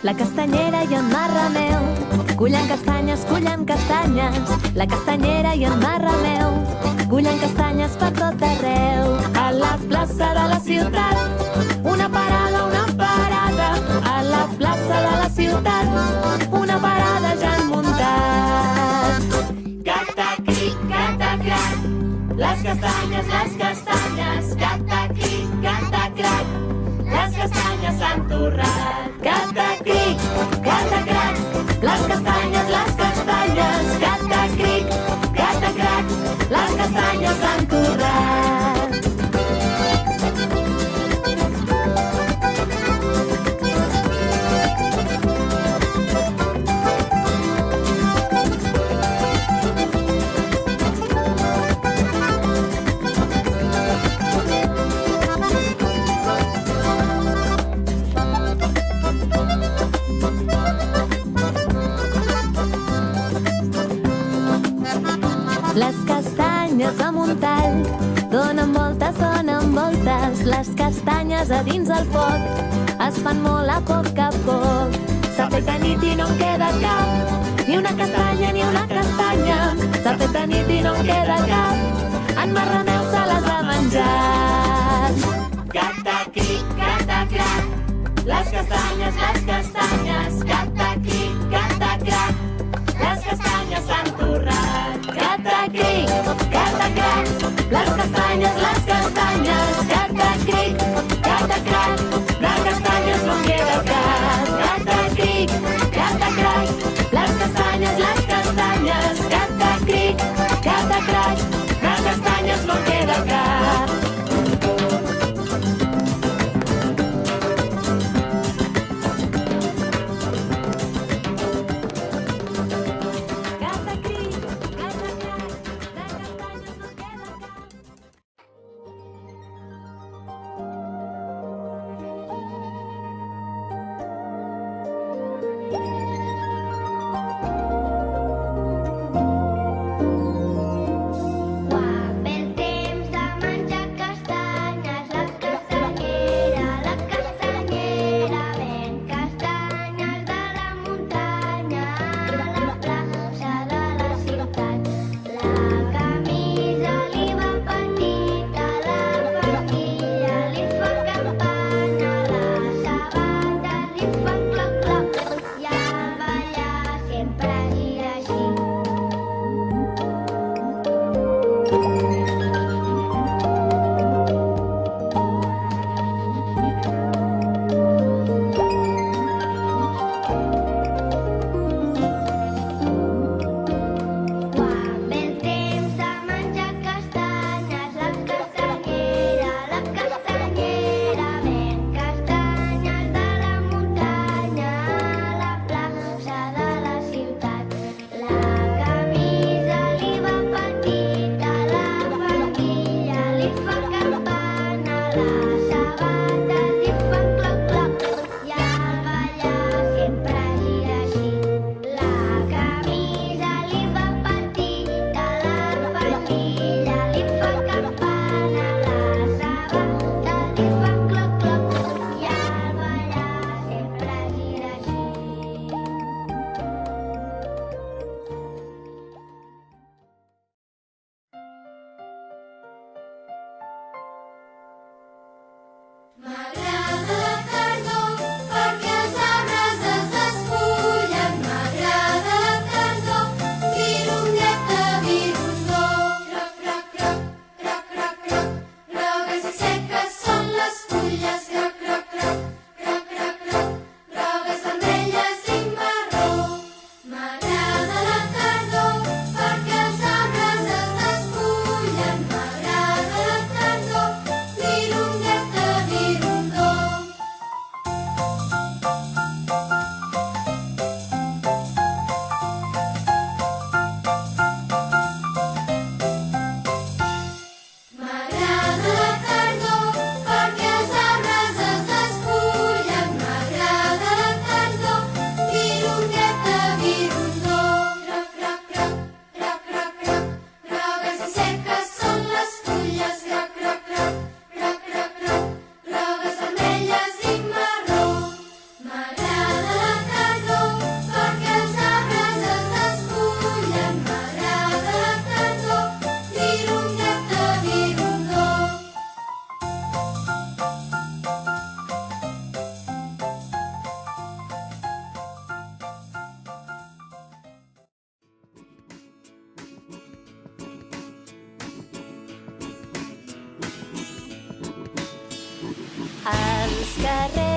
La castanyera i en Marrameu cullen castanyes, la castanyera i en Marrameu cullen castanyes per tot arreu. A la plaça de la ciutat, una parada, a la plaça de la ciutat, una parada ja han muntat. Cata-cric, cata-crac, les castanyes, cata-cric, cata-crac, les castanyes s'han torrat. Cata-cric, cata-crac, les castanyes, cata-cric, cata-crac, les castanyes s'han torrat. Les castanyes a Montall donen voltes, les castanyes a dins el foc es fan molt a poc a poc. S'ha fet de nit i no en queda cap, ni una castanya, s'ha fet de nit i no en queda cap, en Marrameu se les ha menjat. Cata-cric, cata-crac, les castanyes, cata-cric, cata-crac, les castanyes s'han torrat. Cata-cric, cata-crac, les castanyes, cata-cric, cata-crac, de castanyes no en queda cap. Cata-cric, cata-crac, les castanyes, cata-cric, cata-crac, de castanyes no en queda cap. carrers